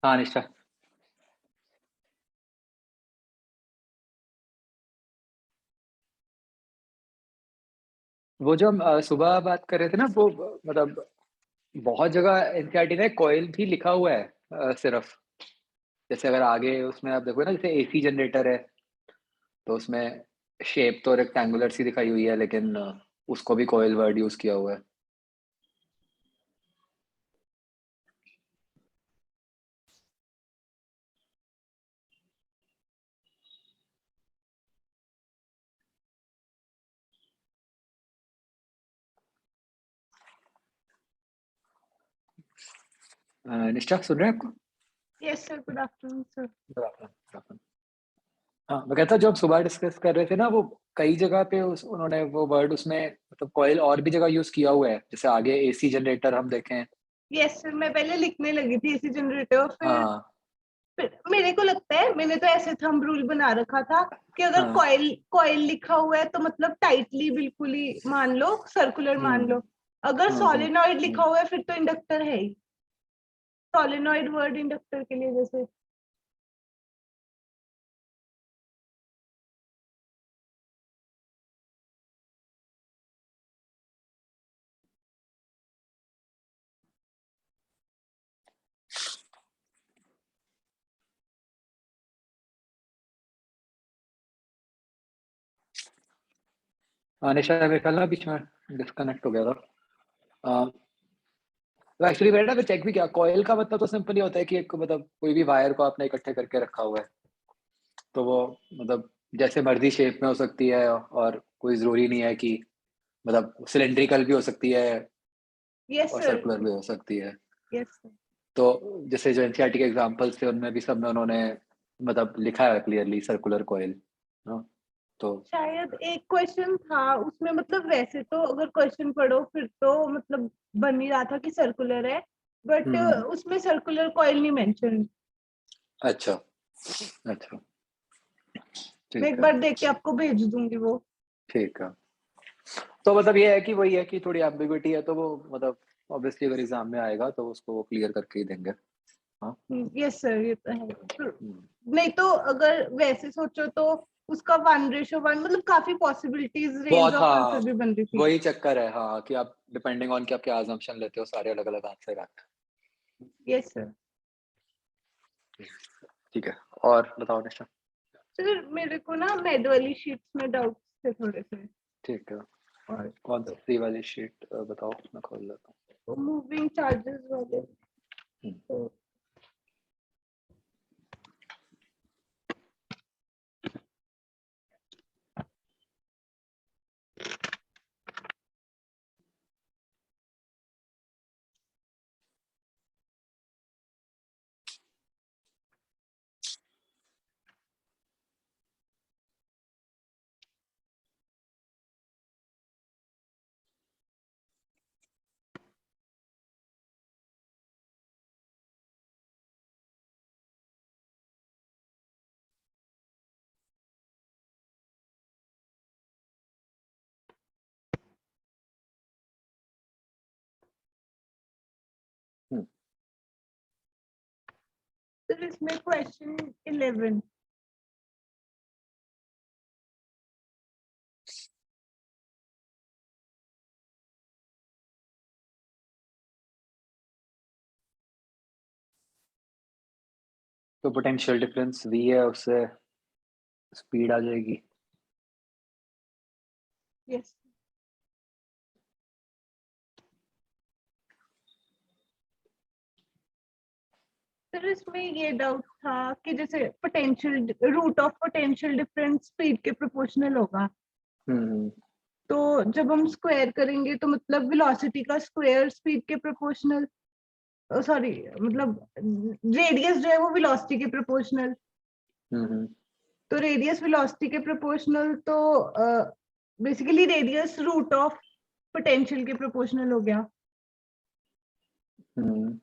हाँ निष्ठा। वो जो हम सुबह बात कर रहे थे ना वो मतलब बहुत जगह एनसीईआरटी ने कॉइल भी लिखा हुआ है सिर्फ। जैसे अगर आगे उसमें आप देखोगे ना जैसे एसी जनरेटर है, तो उसमें शेप तो रेक्टेंगुलर सी दिखाई हुई है लेकिन उसको भी कॉइल वर्ड यूज़ किया हुआ है। निष्ठा सुन रहे हैं आपको? Yes sir, good afternoon sir. Good afternoon, good afternoon. हाँ, मैं कहता जो हम सुबह डिस्कस कर रहे थे ना वो कई जगह पे उन्होंने वो वर्ड उसमें मतलब कॉइल और भी जगह यूज़ किया हुआ है। जैसे आगे एसी जनरेटर हम देखें। यस सर, मैं पहले लिखने लगी थी एसी जनरेटर, हाँ, फिर मेरे को लगता है मैंने तो ऐसे थंब रूल बना रखा था कि अगर हाँ। कॉइल कॉइल लिखा हुआ है तो मतलब टाइटली बिल्कुल ही मान लो, सर्कुलर मान हुँ, लो। अगर हुँ, हुँ, सोलेनॉइड लिखा हुँ। हुआ है फिर तो इंडक्टर है ही। सोलेनॉइड वर्ड इंडक्टर के लिए जैसे। हाँ, निशा मेरे ख्याल ना बीच में डिस्कनेक्ट हो गया था। अ, तो एक्चुअली मैंने ना चेक भी किया कॉइल का मतलब तो सिंपल ही होता है कि एक मतलब कोई भी वायर को आपने इकट्ठे करके रखा हुआ है। तो वो मतलब जैसे मर्ज़ी शेप में हो सकती है और कोई ज़रूरी नहीं है कि मतलब सिलिंड्रिकल भी हो सकती है यस और सर। सर्कुलर भी हो सकती है। Yes sir. तो जैसे जो एनसीईआरटी के एग्ज़ाम्पल्स थे उनमें भी सब में उन्होंने मतलब लिखा है क्लियरली सर्कुलर कॉइल। हाँ, तो शायद एक क्वेश्चन था उसमें, मतलब वैसे तो अगर क्वेश्चन पढ़ो फिर तो मतलब बन ही रहा था कि सर्कुलर है, बट हुँ, उसमें सर्कुलर कॉइल नहीं मेंशन। अच्छा, अच्छा, मैं ठीक एक है, बार देख के आपको भेज दूंगी वो। ठीक है। तो मतलब ये है कि वही है कि थोड़ी एम्बिग्यूइटी है तो वो मतलब ऑब्वियसली अगर एग्ज़ाम में आएगा तो उसको वो क्लियर करके ही देंगे। हाँ, यस सर, ये तो है। हुँ। नहीं तो अगर वैसे सोचो तो उसका 1:1 मतलब काफी पॉसिबिलिटीज, रेंज बहुत ऑफ आंसर हाँ, भी बन रही थी। वही चक्कर है हाँ, कि आप डिपेंडिंग ऑन कि आप क्या असम्पशन लेते हो सारे अलग-अलग आंसर आते यस सर। हैं। ठीक है, और बताओ निशा? सर मेरे को ना मैथ वाली शीट्स में डाउट्स थे थोड़े से। ठीक है, और कौन-सी वाली शीट बताओ मैं खोल लेता हूँ। मूविंग चार्जेस वाले। हुँ, तो हुँ। सर इसमें क्वेश्चन 11। तो पोटेंशियल डिफरेंस V है उससे स्पीड आ जाएगी। यस सर, इसमें ये डाउट था कि जैसे potential root of potential difference speed के प्रोपोर्शनल होगा, हुँ, हुँ। तो जब हम स्क्वायर करेंगे तो मतलब वेलोसिटी का स्क्वायर स्पीड के प्रोपोर्शनल, सॉरी मतलब रेडियस जो है वो वेलोसिटी के प्रोपोर्शनल। हुँ, हुँ। तो रेडियस वेलोसिटी के प्रोपोर्शनल तो basically radius root of potential के प्रोपोर्शनल हो गया। हुँ।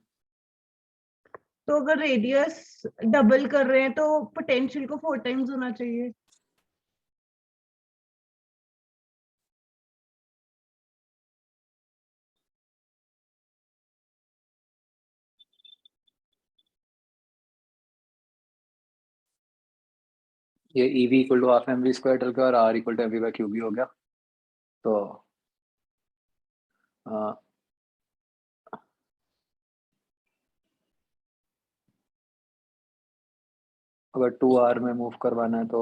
तो अगर रेडियस डबल कर रहे हैं तो पोटेंशियल को 4 टाइम्स होना चाहिए। ये EV equal to half mv square डल गया और R equal to mv by q भी हो गया। तो अ, अगर 2R में मूव करवाना है तो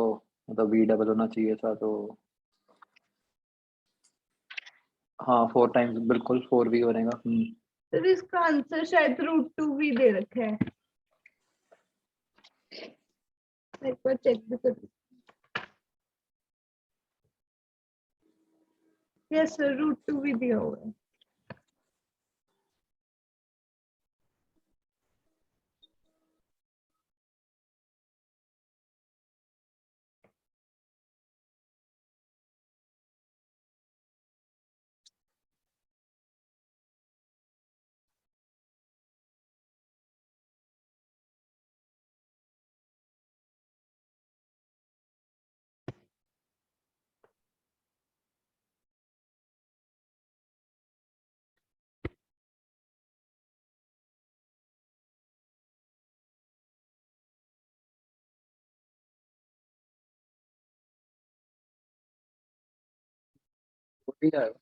मतलब V डबल होना चाहिए था, तो हाँ 4 टाइम्स बिल्कुल 4V बनेगा। तो इसका आंसर शायद √2v दे रखा है, एक बार चेक भी कर। यस सर, √2v दिया हुआ है। हो ही जाएगा।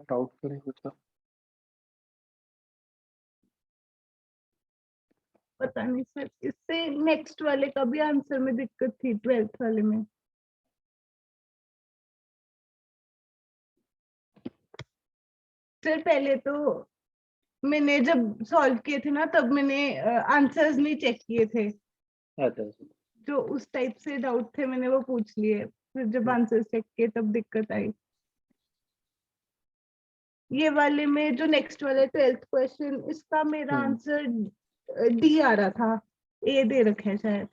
डाउट तो नहीं कुछ था। पता नहीं सर, इससे नेक्स्ट वाले का भी आंसर में दिक्कत थी, 12th वाले में। सर पहले तो मैंने जब सॉल्व किए थे ना, तब मैंने आंसर्स नहीं चेक किए थे, अच्छा अच्छा। जो उस टाइप से डाउट थे मैंने वो पूछ लिए, फिर जब आंसर्स चेक किए तब दिक्कत आई। ये वाले में जो नेक्स्ट वाले 12th क्वेश्चन, इसका मेरा आंसर डी आ रहा था, ए दे रखे है शायद।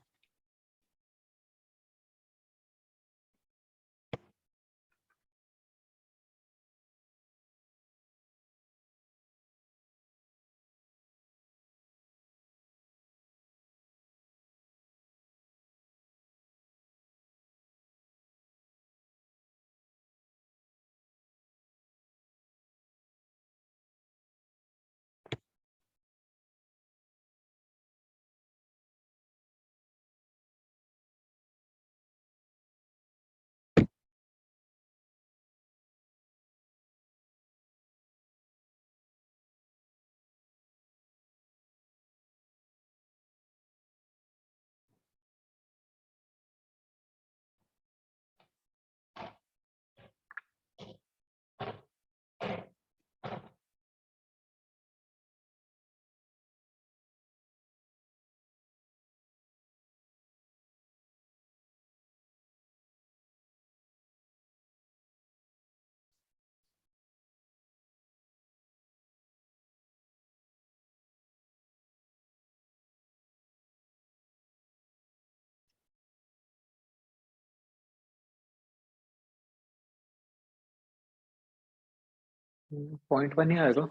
पॉइंट 1 ही आएगा।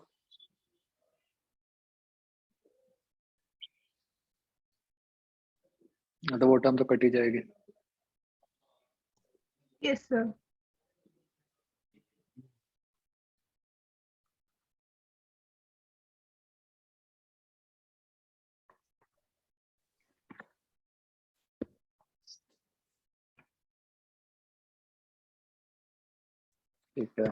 तो वो टर्म तो कट ही जाएगी। Yes sir. ठीक है।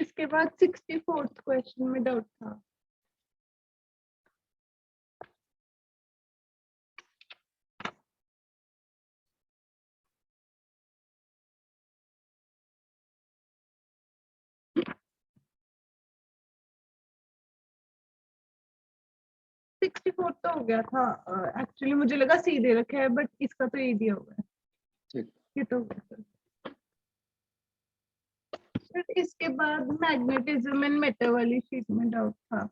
इसके बाद 64th क्वेश्चन में डाउट था। सिक्सटी फोर तो हो गया था, एक्चुअली मुझे लगा सी दे रखा है, बट इसका तो ए दिया हुआ है। ठीक। ये तो हो गया सर। फिर इसके बाद मैग्नेटिज्म एंड मेटर वाली शीट में डाउट था।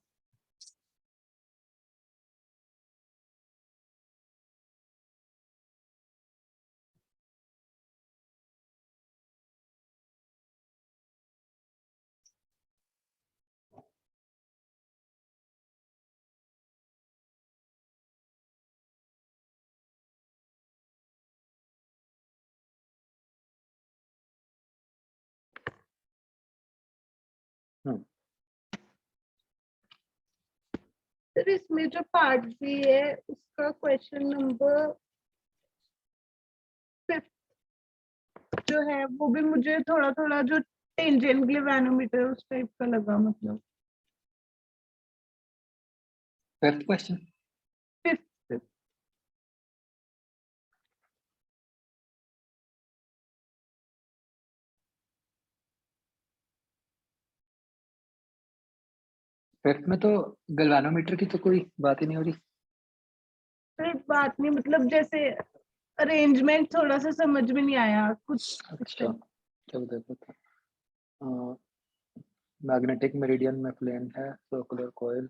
हम्म, सर इसमें जो पार्ट बी है उसका क्वेश्चन नंबर 5 जो है वो भी मुझे थोड़ा थोड़ा जो टेंजेंट ग्लैवेनोमीटर उस टाइप का लगा, मतलब फिफ्थ क्वेश्चन। 5th। फिफ्थ में तो गैल्वेनोमीटर की तो कोई बात ही नहीं हो रही। फिर बात नहीं, मतलब जैसे अरेंजमेंट थोड़ा सा समझ में नहीं आया कुछ इस अच्छा, टाइप। चलो देखो तो मैग्नेटिक मेरिडियन में फ्लेम है, सर्कुलर कॉइल।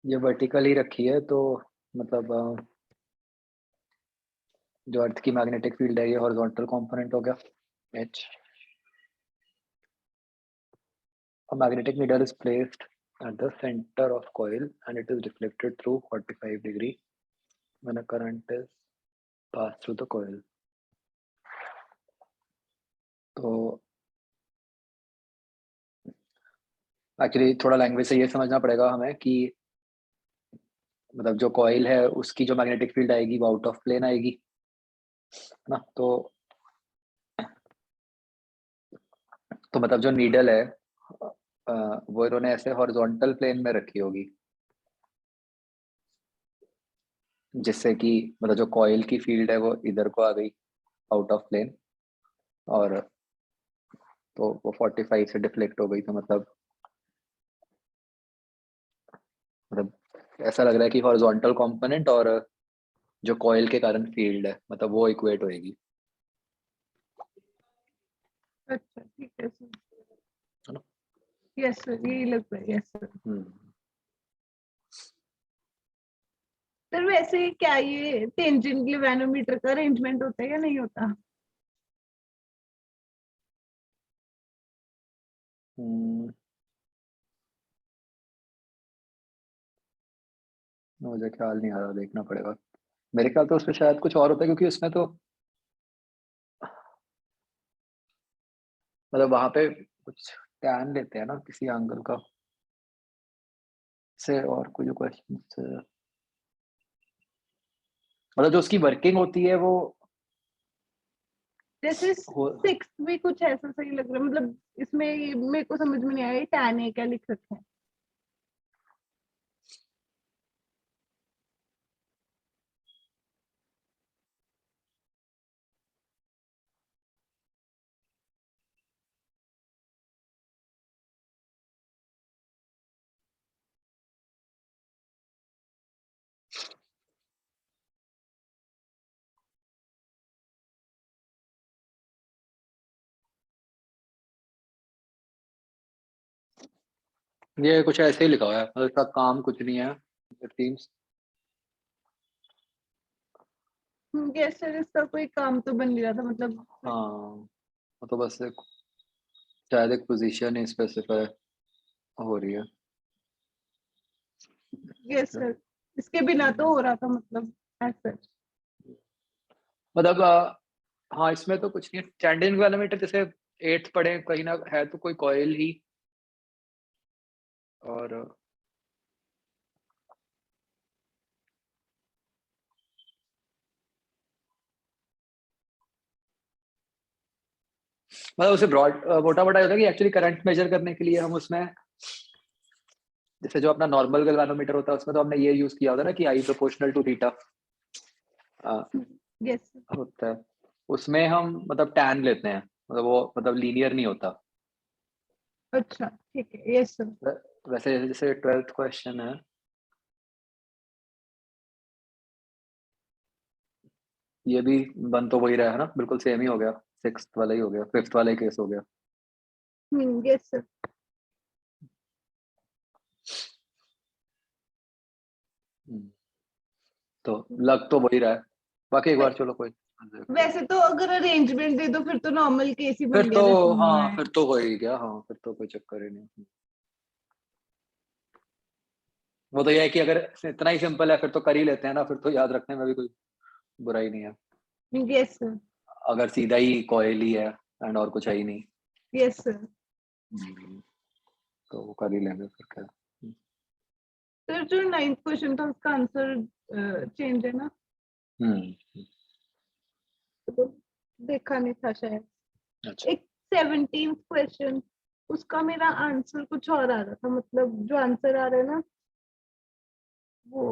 ये वर्टिकल ही रखी है तो मतलब जो अर्थ की मैग्नेटिक फील्ड है ये हॉरिजॉन्टल कंपोनेंट हो गया H. A magnetic needle is placed at the center of coil and it is deflected through 45 degree when a current is passed through the coil. तो एक्चुअली थोड़ा लैंग्वेज से ये समझना पड़ेगा हमें कि मतलब जो कॉइल है उसकी जो मैग्नेटिक फील्ड आएगी वो आउट ऑफ प्लेन आएगी, है ना। तो मतलब जो नीडल है वो इन्होंने ऐसे हॉरिजॉन्टल प्लेन में रखी होगी, जिससे कि मतलब जो कॉइल की फील्ड है वो इधर को आ गई आउट ऑफ प्लेन, और तो वो 45 से डिफ्लेक्ट हो गई। तो मतलब ऐसा लग रहा है कि हॉरिजॉन्टल कंपोनेंट और जो कॉइल के कारण फील्ड है मतलब वो इक्वेट होएगी, अच्छा ठीक है सर, है ना। यस सर यही लग रहा है, यस सर। सर वैसे क्या ये टेंजेंट ग्लैवेनोमीटर का अरेंजमेंट होता है या नहीं होता? हम्म, मुझे ख्याल नहीं आ रहा, देखना पड़ेगा। मेरे ख्याल तो उसमें शायद कुछ और होता है, क्योंकि उसमें तो मतलब वहां पे कुछ टैन लेते हैं ना किसी एंगल का से, और कोई जो क्वेश्चन मतलब जो उसकी वर्किंग होती है वो जैसे हो। 6 भी कुछ ऐसा सही लग रहा है, मतलब इसमें मेरे को समझ में नहीं आया टैन है क्या लिख रखा है। ये कुछ ऐसे ही लिखा हुआ है, मतलब इसका काम कुछ नहीं है इट सीम्स। यस सर, इसका कोई काम तो बन नहीं रहा था, मतलब हाँ, वो तो बस एक शायद एक पोजीशन ही स्पेसिफाई हो रही है। यस सर, इसके बिना तो हो रहा था, मतलब ऐसा। मतलब हाँ, इसमें तो कुछ नहीं है। स्टैंडिंग गैल्वेनोमीटर जैसे एट्थ पढ़े कहीं ना, है तो कोई कॉइल ही, और मतलब उसे ब्रॉड मोटा मोटा होता है कि एक्चुअली करंट मेजर करने के लिए हम उसमें जैसे जो अपना नॉर्मल गैल्वेनोमीटर होता है उसमें तो हमने ये यूज किया होता है ना कि I proportional to theta yes होता है। उसमें हम मतलब टैन लेते हैं, मतलब वो मतलब लीनियर नहीं होता। अच्छा ठीक है, यस सर। वैसे जैसे 12th क्वेश्चन है, ये भी बन तो वही रहा है ना, बिल्कुल सेम ही हो गया, सिक्स्थ वाला ही हो गया, फिफ्थ वाला ही केस हो गया। Yes sir. तो लग तो वही रहा है, बाकी एक बार चलो कोई वैसे तो अगर अरेंजमेंट दे दो फिर तो नॉर्मल केस ही फिर बन तो गया जैसे हुआ हाँ, है। फिर तो हो ही गया, हाँ, फिर तो कोई चक्कर ही नहीं। वो तो ये है कि अगर इतना ही सिंपल है फिर तो कर ही लेते हैं ना, फिर तो याद रखने में भी कोई बुराई नहीं है। Yes sir. अगर सीधा ही कॉइल ही है एंड और कुछ है ही नहीं, यस सर। तो वो कर ही लेंगे फिर क्या। सर जो 9th क्वेश्चन था उसका आंसर चेंज है ना, हम्म। तो देखा नहीं था शायद। अच्छा। एक 17th क्वेश्चन, उसका मेरा आंसर कुछ और आ रहा था, मतलब जो आंसर आ रहा है ना वो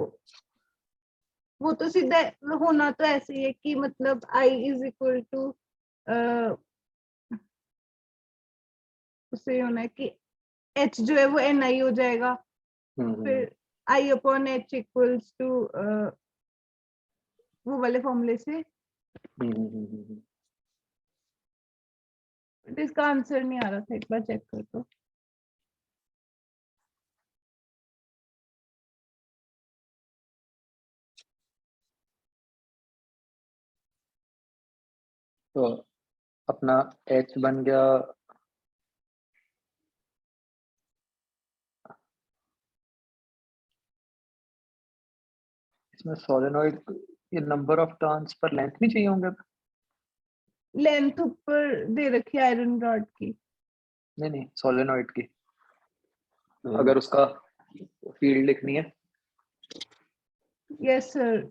वो तो सीधा होना तो ऐसे ही है कि मतलब I इज इक्वल टू उससे होना है कि H जो है वो NI हो जाएगा, हम्म। फिर I upon H equals to वो वाले फॉर्मूले से। हम्म। बट इसका आंसर नहीं आ रहा था, एक बार चेक कर दो। तो अपना H बन गया, इसमें सोलेनोइड, ये number of turns per length नहीं चाहिए होंगे? लेंथ ऊपर दे रखी है आयरन रॉड की। नहीं नहीं, सोलेनोइड की अगर उसका फील्ड लिखनी है यस सर।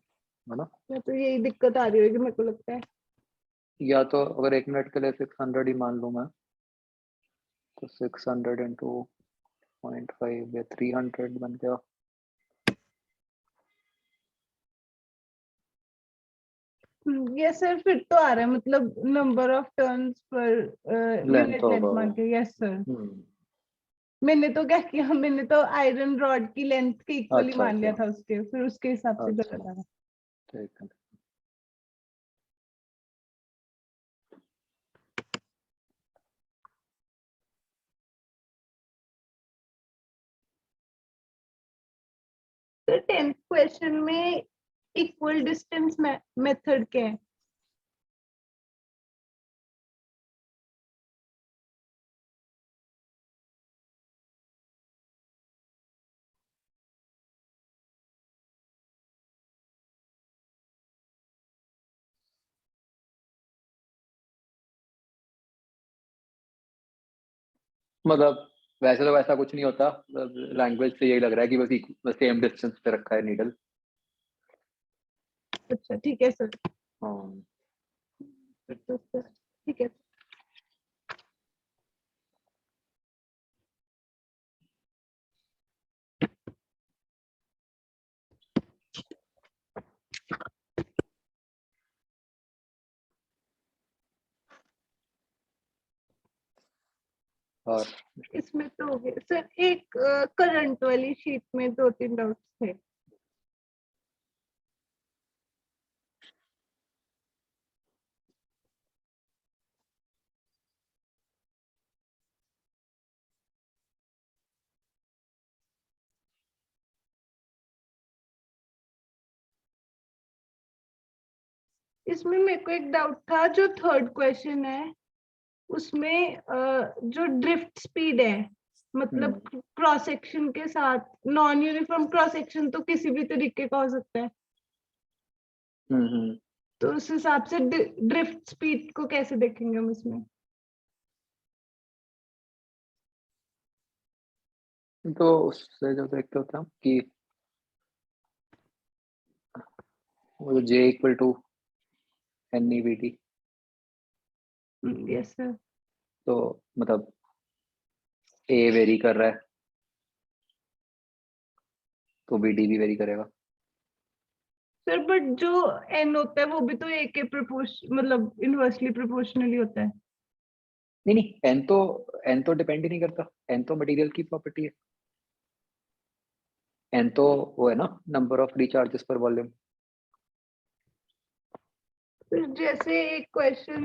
ना, या तो यही दिक्कत आ रही होगी मेरे को लगता है। या तो अगर 1 मिनट के लिए 600 ही मान लूँ मैं, तो 600 इंटू 0.5 या 300 बन गया। यस सर, फिर तो आ रहा है, मतलब number of turns per length unit length होगा वो। मान के। Yes sir. हम्म। मैंने तो क्या किया, मैंने तो आयरन रॉड की लेंथ के इक्वल ही अच्छा मान लिया अच्छा था उसके, फिर उसके हिसाब से अच्छा, गलत आ रहा। ठीक है। तो 10th क्वेश्चन में इक्वल डिस्टेंस मेथड क्या है? मतलब वैसे तो वैसा कुछ नहीं होता, लैंग्वेज से यही लग रहा है कि बस सेम डिस्टेंस पे रखा है नीडल। अच्छा ठीक है सर। हाँ। फिर तो सर ठीक है। और इसमें तो हो गया सर। एक करंट वाली शीट में 2-3 डाउट्स थे। इसमें मेरे को एक डाउट था, जो 3rd क्वेश्चन है उसमें जो ड्रिफ्ट स्पीड है, मतलब क्रॉस सेक्शन के साथ, नॉन यूनिफॉर्म क्रॉस सेक्शन तो किसी भी तरीके का हो सकता है, हम्म। तो उस हिसाब से ड्रिफ्ट स्पीड को कैसे देखेंगे हम इसमें? तो उससे जो देखते होते हैं हम कि वो J equal to NEVT, yes sir. तो मतलब A वेरी कर रहा है तो BD भी वेरी करेगा। सर बट जो एन होता है वो भी तो ए के प्रोपोर्शन, मतलब इनवर्सली प्रोपोर्शनली होता है। नहीं नहीं, N तो डिपेंड ही नहीं करता, N तो मटेरियल की प्रॉपर्टी है। N तो वो है ना, नंबर ऑफ रिचार्जेस पर वॉल्यूम। फिर जैसे एक क्वेश्चन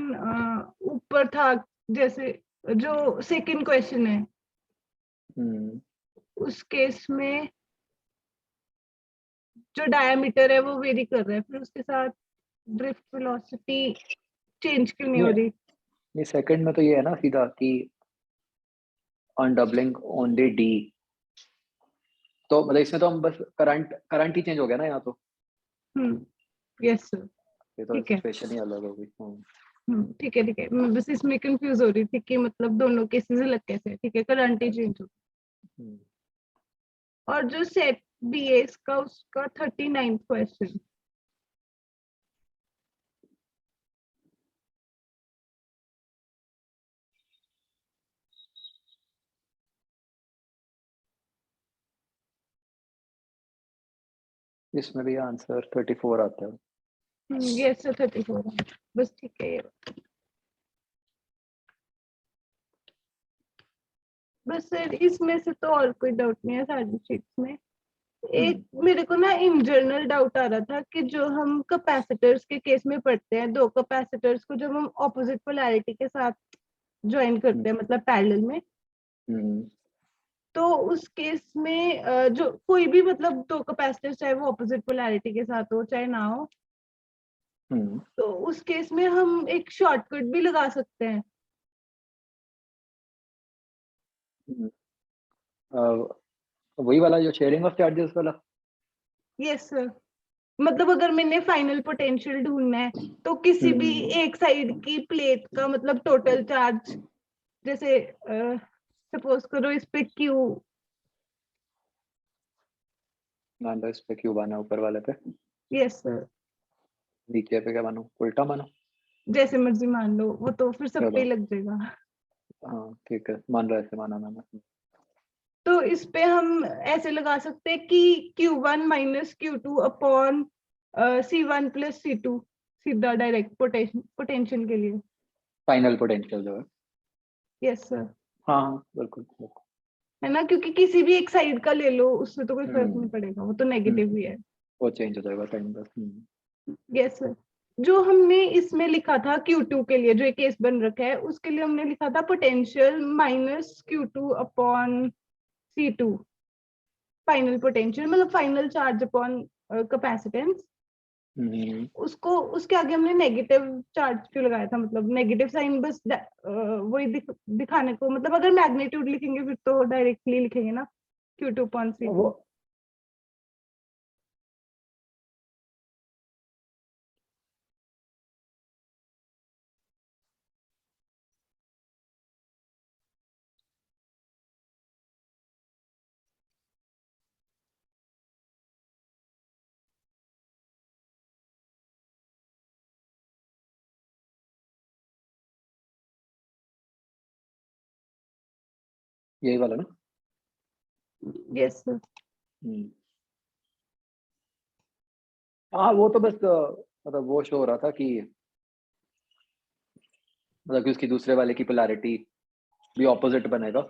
ऊपर था, जैसे जो सेकंड क्वेश्चन है हम्म। उस केस में जो डायमीटर है वो वेरी कर रहा है, फिर उसके साथ ड्रिफ्ट वेलोसिटी चेंज क्यों नहीं हो रही? ये सेकंड में तो ये है ना सीधा कि ऑन डबलिंग ओनली डी, तो मतलब इसमें तो हम बस करंट ही चेंज हो गया ना यहाँ तो, यस सर, ये तो ठीक है। सिचुएशन ही अलग हो गई। ठीक है ठीक है, मैं बस इसमें कंफ्यूज हो रही थी कि मतलब दोनों केसेस अलग कैसे है। ठीक है, करंट ही चेंज हो। और जो सेट बी है इसका, उसका 39 क्वेश्चन, इसमें भी आंसर 34 आता है। ये सर 34 है, बस ठीक है ये। बस सर इसमें से तो और कोई डाउट नहीं है सारी शीट्स में। एक मेरे को ना इन जनरल डाउट आ रहा था कि जो हम कैपेसिटर्स के केस में पढ़ते हैं, दो कैपेसिटर्स को जब हम ऑपोजिट पोलैरिटी के साथ ज्वाइन करते हैं, मतलब पैरेलल में, तो उस केस में जो कोई भी मतलब दो कैपेसिटर्स, चाहे वो ऑपोजिट पोलैरिटी के साथ हो चाहे ना हो, तो उस केस में हम एक शॉर्टकट भी लगा सकते हैं। वही वाला जो शेयरिंग ऑफ चार्जेस वाला। यस सर, मतलब अगर मैंने फाइनल पोटेंशियल ढूंढना है तो किसी भी एक साइड की प्लेट का मतलब टोटल चार्ज, जैसे सपोज करो इस पे क्यू, मान लो इस पे क्यू बना ऊपर वाले पे, यस सर, नीचे पे क्या मानो, उल्टा मानो, जैसे मर्जी मान लो, वो तो फिर सब पे चलो ही लग जाएगा। हाँ ठीक है, मान लो ऐसे माना मैंने। तो इस पे हम ऐसे लगा सकते हैं कि Q1 minus Q2 upon C1 plus C2, सीधा डायरेक्ट पोटेंशियल के लिए। फाइनल पोटेंशियल जो है। यस सर, हाँ हाँ बिल्कुल बिल्कुल। है ना, क्योंकि किसी भी एक साइड का ले लो उससे तो कोई फर्क नहीं पड़ेगा, वो तो नेगेटिव ही है। वो चेंज हो जाएगा टाइम बस। यस सर, जो हमने इसमें लिखा था Q2 के लिए, जो एक केस बन रखा है उसके लिए हमने लिखा था potential minus Q2 upon C2, final potential मतलब फाइनल चार्ज अपॉन कैपेसिटेंस। उसको उसके आगे हमने नेगेटिव चार्ज क्यों लगाया था, मतलब नेगेटिव साइन, बस वही दिखाने को, मतलब अगर मैग्नीट्यूड लिखेंगे फिर तो डायरेक्टली लिखेंगे ना Q2 अपॉन C2। वो यही वाला ना। यस सर, हाँ वो तो बस मतलब वो शो हो रहा था कि मतलब कि उसकी दूसरे वाले की पोलैरिटी भी ऑपोजिट बनेगा।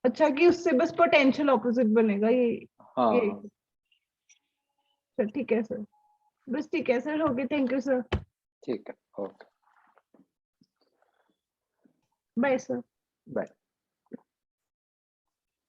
अच्छा, कि उससे बस पोटेंशियल ऑपोजिट बनेगा ये हाँ सर, ठीक है सर, बस ठीक है सर, हो गया, थैंक यू सर, ठीक है, ओके बाय सर। बाय।